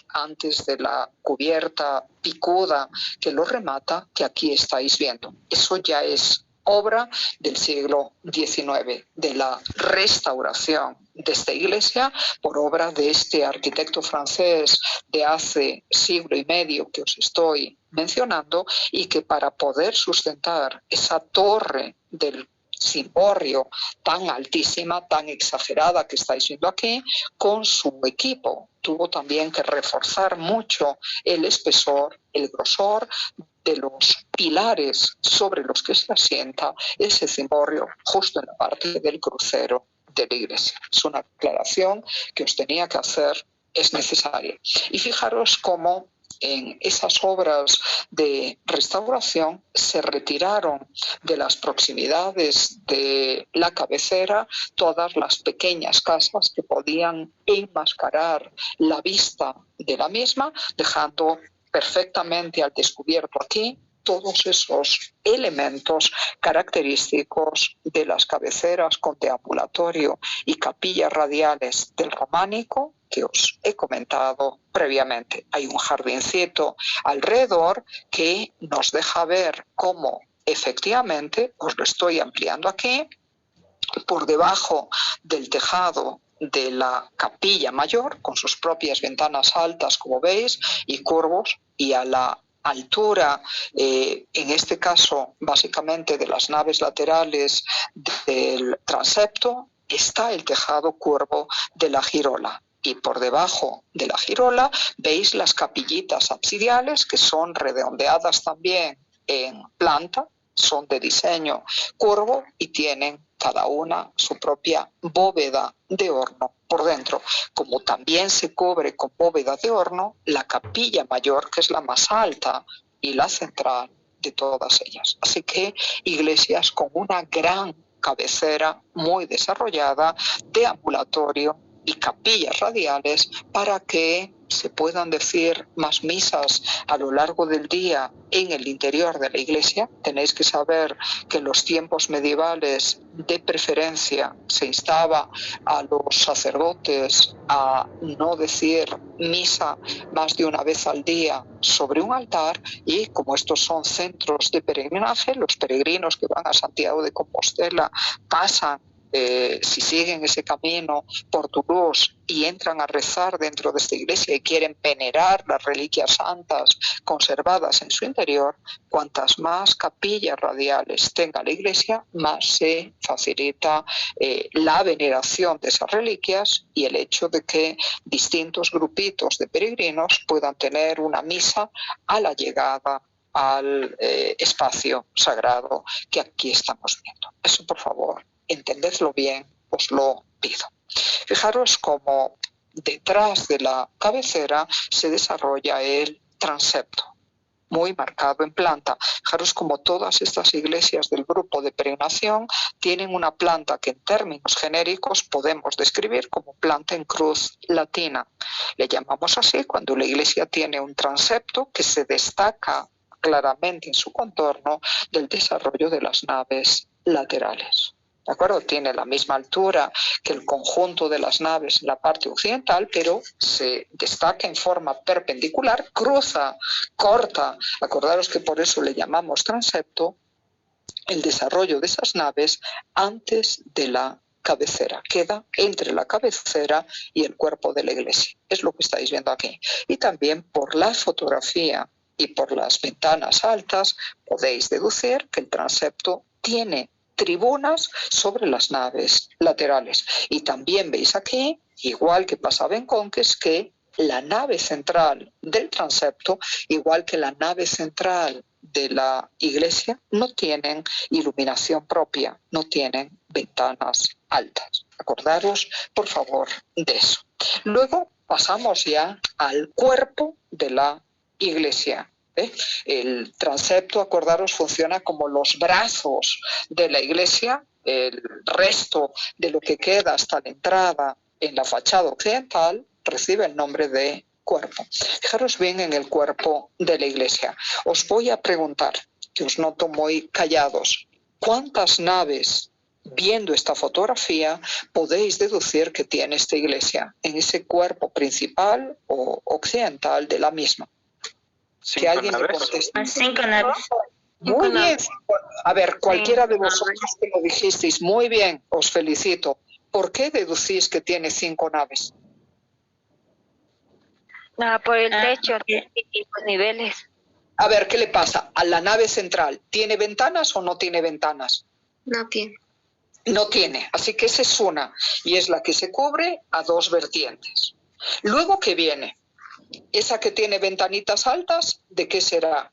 antes de la cubierta picuda que lo remata, que aquí estáis viendo. Eso ya es obra del siglo XIX, de la restauración de esta iglesia por obra de este arquitecto francés de hace siglo y medio que os estoy mencionando, y que para poder sustentar esa torre del cimborrio tan altísima, tan exagerada que estáis viendo aquí, con su equipo tuvo también que reforzar mucho el espesor, el grosor de los pilares sobre los que se asienta ese cimborrio justo en la parte del crucero de la iglesia. Es una aclaración que os tenía que hacer, es necesaria. Y fijaros cómo en esas obras de restauración se retiraron de las proximidades de la cabecera todas las pequeñas casas que podían enmascarar la vista de la misma, dejando perfectamente al descubierto aquí todos esos elementos característicos de las cabeceras con deambulatorio y capillas radiales del románico que os he comentado previamente. Hay un jardincito alrededor que nos deja ver cómo efectivamente, os lo estoy ampliando aquí, por debajo del tejado de la capilla mayor, con sus propias ventanas altas, como veis, y curvos, y a la altura, en este caso, básicamente de las naves laterales del transepto, está el tejado curvo de la girola. Y por debajo de la girola veis las capillitas absidiales, que son redondeadas también en planta, son de diseño curvo y tienen cada una su propia bóveda de horno por dentro. Como también se cubre con bóveda de horno la capilla mayor, que es la más alta y la central de todas ellas. Así que iglesias con una gran cabecera muy desarrollada, deambulatorio y capillas radiales para que se puedan decir más misas a lo largo del día en el interior de la iglesia. Tenéis que saber que en los tiempos medievales, de preferencia, se instaba a los sacerdotes a no decir misa más de una vez al día sobre un altar, y como estos son centros de peregrinaje, los peregrinos que van a Santiago de Compostela pasan, si siguen ese camino por Toulouse y entran a rezar dentro de esta iglesia y quieren venerar las reliquias santas conservadas en su interior, cuantas más capillas radiales tenga la iglesia, más se facilita la veneración de esas reliquias y el hecho de que distintos grupitos de peregrinos puedan tener una misa a la llegada al espacio sagrado que aquí estamos viendo. Eso, por favor, entendedlo bien, os lo pido. Fijaros cómo detrás de la cabecera se desarrolla el transepto, muy marcado en planta. Fijaros como todas estas iglesias del grupo de peregrinación tienen una planta que en términos genéricos podemos describir como planta en cruz latina. Le llamamos así cuando la iglesia tiene un transepto que se destaca claramente en su contorno del desarrollo de las naves laterales. ¿De acuerdo? Tiene la misma altura que el conjunto de las naves en la parte occidental, pero se destaca en forma perpendicular, cruza, corta. Acordaros que por eso le llamamos transepto el desarrollo de esas naves antes de la cabecera. Queda entre la cabecera y el cuerpo de la iglesia. Es lo que estáis viendo aquí. Y también por la fotografía y por las ventanas altas podéis deducir que el transepto tiene tribunas sobre las naves laterales. Y también veis aquí, igual que pasaba en Conques, que la nave central del transepto, igual que la nave central de la iglesia, no tienen iluminación propia, no tienen ventanas altas. Acordaros, por favor, de eso. Luego pasamos ya al cuerpo de la iglesia. El transepto, acordaros, funciona como los brazos de la iglesia. El resto de lo que queda hasta la entrada en la fachada occidental recibe el nombre de cuerpo. Fijaros bien en el cuerpo de la iglesia. Os voy a preguntar, que os noto muy callados, ¿cuántas naves viendo esta fotografía, podéis deducir que tiene esta iglesia en ese cuerpo principal o occidental de la misma. Que alguien me conteste. 5 naves. Muy bien. A ver, cualquiera de vosotros que lo dijisteis, muy bien, os felicito. ¿Por qué deducís que tiene 5 naves? Por el techo y los niveles. A ver, ¿qué le pasa? A la nave central, ¿tiene ventanas o no tiene ventanas? No tiene. No tiene, así que esa es una, y es la que se cubre a 2 vertientes. Luego, ¿qué viene? Esa que tiene ventanitas altas, ¿de qué será?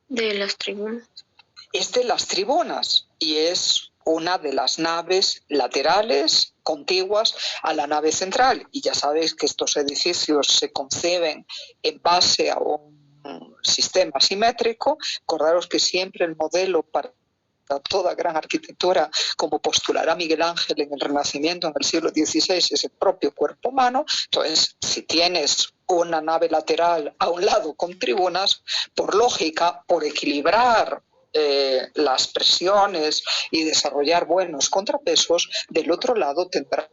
De las tribunas. Es de las tribunas, y es una de las naves laterales contiguas a la nave central. Y ya sabéis que estos edificios se conceben en base a un sistema simétrico. Acordaros que siempre el modelo para toda gran arquitectura, como postulará Miguel Ángel en el Renacimiento en el siglo XVI, es el propio cuerpo humano. Entonces, si tienes una nave lateral a un lado con tribunas, por lógica, por equilibrar las presiones y desarrollar buenos contrapesos, del otro lado tendrás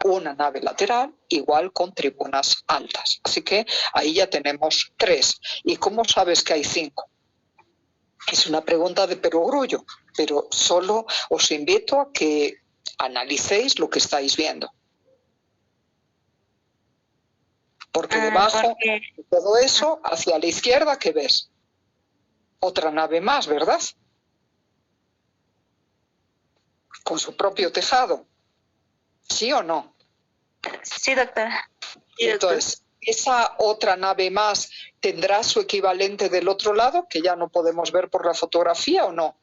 una nave lateral igual con tribunas altas. Así que ahí ya tenemos 3. ¿Y cómo sabes que hay 5? Es una pregunta de perogrullo, pero solo os invito a que analicéis lo que estáis viendo. Porque debajo de todo eso, hacia la izquierda, ¿qué ves? Otra nave más, ¿verdad? Con su propio tejado. ¿Sí o no? Sí, doctora. Entonces, esa otra nave más tendrá su equivalente del otro lado, que ya no podemos ver por la fotografía, ¿o no?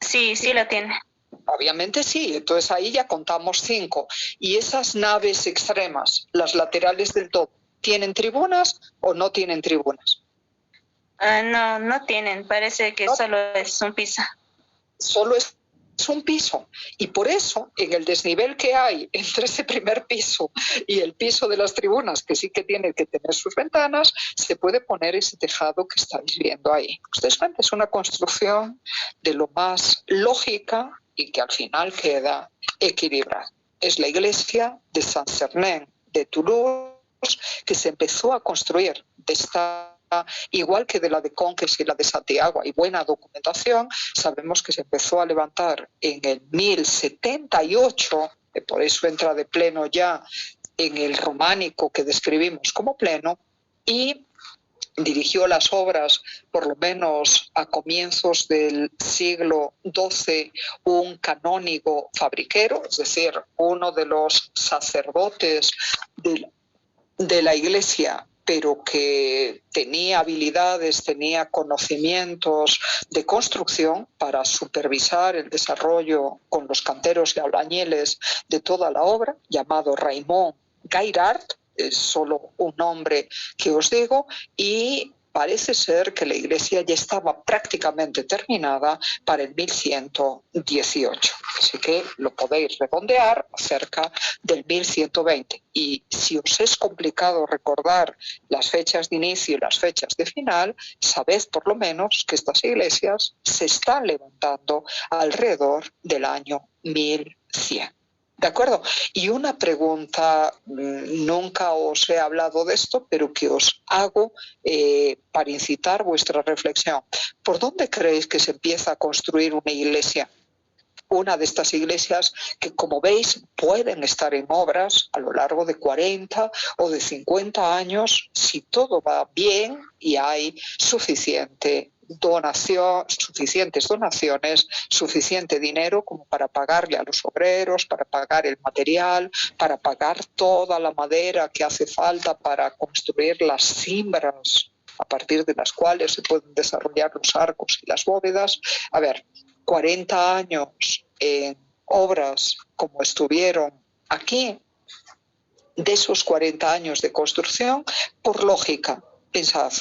Sí, sí la tiene. Obviamente sí, entonces ahí ya contamos 5. Y esas naves extremas, las laterales del todo, ¿tienen tribunas o no tienen tribunas? No, no tienen, parece que solo es un piso. Solo es un piso, y por eso en el desnivel que hay entre ese primer piso y el piso de las tribunas, que sí que tiene que tener sus ventanas, se puede poner ese tejado que estáis viendo ahí. Ustedes ven, es una construcción de lo más lógica y que al final queda equilibrada. Es la iglesia de Saint-Cernin de Toulouse, que se empezó a construir de esta, igual que de la de Conques y la de Santiago. Hay buena documentación, sabemos que se empezó a levantar en el 1078, por eso entra de pleno ya en el románico que describimos como pleno, y dirigió las obras, por lo menos a comienzos del siglo XII, un canónigo fabriquero, es decir, uno de los sacerdotes de la iglesia, pero que tenía habilidades, tenía conocimientos de construcción para supervisar el desarrollo con los canteros y albañiles de toda la obra, llamado Raymond Gaillard, es solo un nombre que os digo, y parece ser que la iglesia ya estaba prácticamente terminada para el 1118. Así que lo podéis redondear cerca del 1120. Y si os es complicado recordar las fechas de inicio y las fechas de final, sabed por lo menos que estas iglesias se están levantando alrededor del año 1100. ¿De acuerdo? Y una pregunta, nunca os he hablado de esto, pero que os hago para incitar vuestra reflexión. ¿Por dónde creéis que se empieza a construir una iglesia? Una de estas iglesias que, como veis, pueden estar en obras a lo largo de 40 o de 50 años si todo va bien y hay suficientes donaciones, suficiente dinero como para pagarle a los obreros, para pagar el material, para pagar toda la madera que hace falta para construir las cimbras a partir de las cuales se pueden desarrollar los arcos y las bóvedas. A ver, 40 años en obras como estuvieron aquí, de esos 40 años de construcción, por lógica, pensad,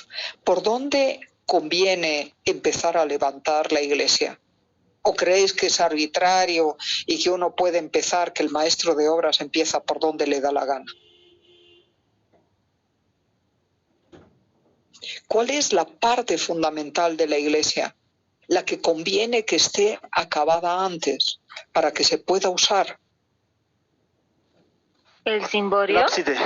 ¿por dónde conviene empezar a levantar la iglesia? ¿O creéis que es arbitrario y que uno puede empezar, que el maestro de obras empieza por donde le da la gana? ¿Cuál es la parte fundamental de la iglesia? la que conviene que esté acabada antes para que se pueda usar? El cimborio. El ábside.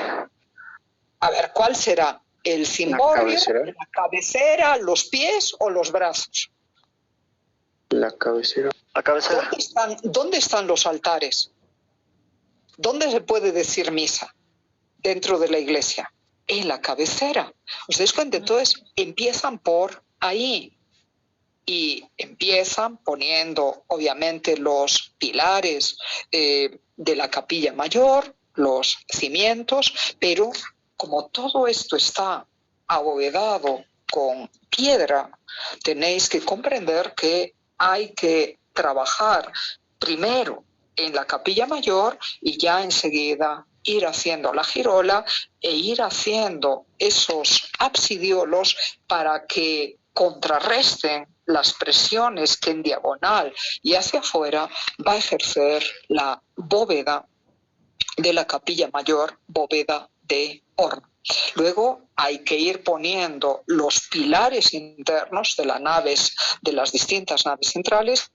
A ver, ¿cuál será? ¿El cimborrio, la cabecera, los pies o los brazos? La cabecera. La cabecera. ¿Dónde están los altares? ¿Dónde se puede decir misa dentro de la iglesia? En la cabecera. ¿Os dais cuenta? Entonces empiezan por ahí y empiezan poniendo obviamente los pilares de la capilla mayor, los cimientos, pero como todo esto está abovedado con piedra, tenéis que comprender que hay que trabajar primero en la capilla mayor y ya enseguida ir haciendo la girola e ir haciendo esos absidiolos para que contrarresten las presiones que en diagonal y hacia afuera va a ejercer la bóveda de la capilla mayor, bóveda de horno. Luego hay que ir poniendo los pilares internos de de las distintas naves centrales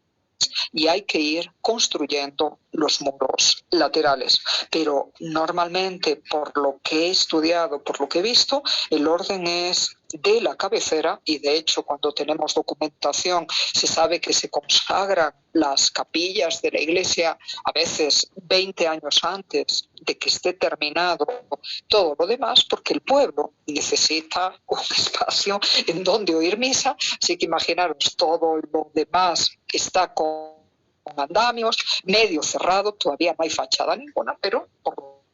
y hay que ir construyendo los muros laterales. Pero normalmente, por lo que he estudiado, por lo que he visto, el orden es de la cabecera y de hecho cuando tenemos documentación se sabe que se consagran las capillas de la iglesia a veces 20 años antes de que esté terminado todo lo demás, porque el pueblo necesita un espacio en donde oír misa, así que imaginaros, todo lo demás está con andamios, medio cerrado, todavía no hay fachada ninguna, pero por lo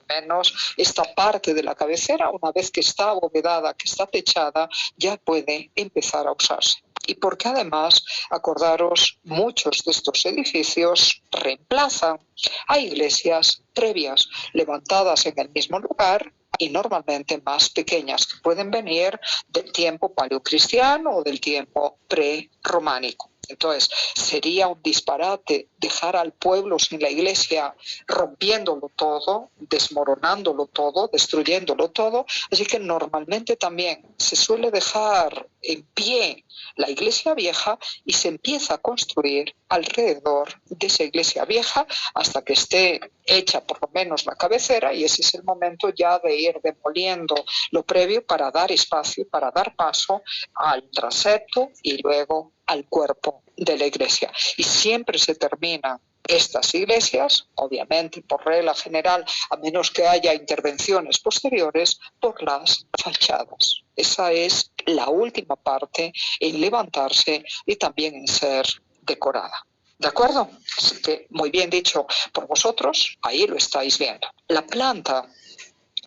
menos esta parte de la cabecera, una vez que está abovedada, que está techada, ya puede empezar a usarse. Y porque además, acordaros, muchos de estos edificios reemplazan a iglesias previas, levantadas en el mismo lugar y normalmente más pequeñas, que pueden venir del tiempo paleocristiano o del tiempo prerrománico. Entonces, sería un disparate dejar al pueblo sin la iglesia, rompiéndolo todo, desmoronándolo todo, destruyéndolo todo. Así que normalmente también se suele dejar en pie la iglesia vieja y se empieza a construir alrededor de esa iglesia vieja hasta que esté hecha por lo menos la cabecera, y ese es el momento ya de ir demoliendo lo previo para dar espacio, para dar paso al transepto y luego al cuerpo de la iglesia. Y siempre se terminan estas iglesias, obviamente por regla general, a menos que haya intervenciones posteriores, por las fachadas. Esa es la última parte en levantarse y también en ser decorada. ¿De acuerdo? Así que, muy bien dicho por vosotros, ahí lo estáis viendo. La planta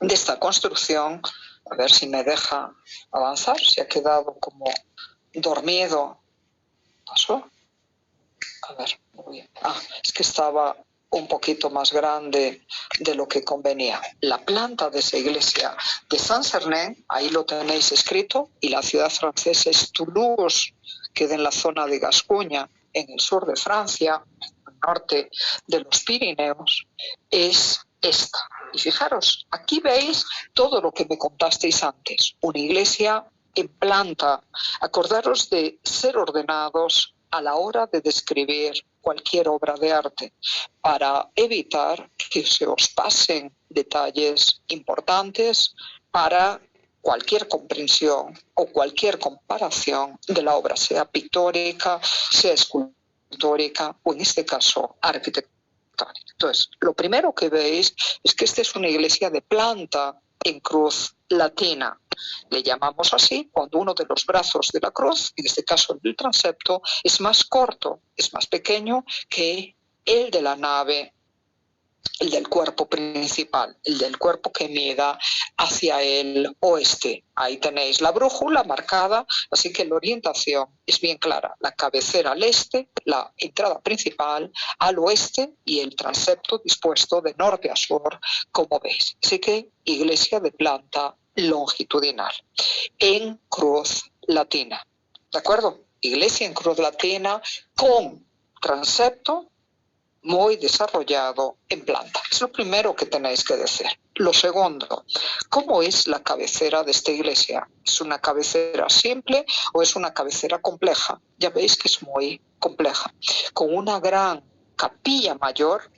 de esta construcción, a ver si me deja avanzar, se ha quedado como dormido. ¿Pasó? A ver, muy bien. Es que estaba un poquito más grande de lo que convenía. La planta de esa iglesia de Saint-Sernin, ahí lo tenéis escrito, y la ciudad francesa es Toulouse, queda en la zona de Gascuña, en el sur de Francia, al norte de los Pirineos, es esta. Y fijaros, aquí veis todo lo que me contasteis antes, una iglesia en planta. Acordaros de ser ordenados a la hora de describir cualquier obra de arte para evitar que se os pasen detalles importantes para cualquier comprensión o cualquier comparación de la obra, sea pictórica, sea escultórica o en este caso arquitectónica. Entonces, lo primero que veis es que esta es una iglesia de planta en cruz latina. Le llamamos así cuando uno de los brazos de la cruz, en este caso el transepto, es más corto, es más pequeño que el de la nave, el del cuerpo principal, el del cuerpo que mira hacia el oeste. Ahí tenéis la brújula marcada, así que la orientación es bien clara. La cabecera al este, la entrada principal al oeste y el transepto dispuesto de norte a sur, como veis. Así que iglesia de planta longitudinal, en cruz latina. ¿De acuerdo? Iglesia en cruz latina con transepto muy desarrollado en planta. Es lo primero que tenéis que decir. Lo segundo, ¿cómo es la cabecera de esta iglesia? ¿Es una cabecera simple o es una cabecera compleja? Ya veis que es muy compleja, con una gran capilla mayor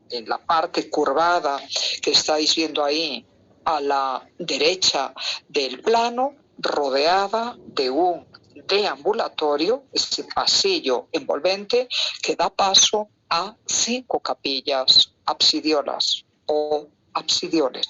en la parte curvada que estáis viendo ahí a la derecha del plano, rodeada de un deambulatorio, ese pasillo envolvente que da paso a 5 capillas absidiolas o absidiones.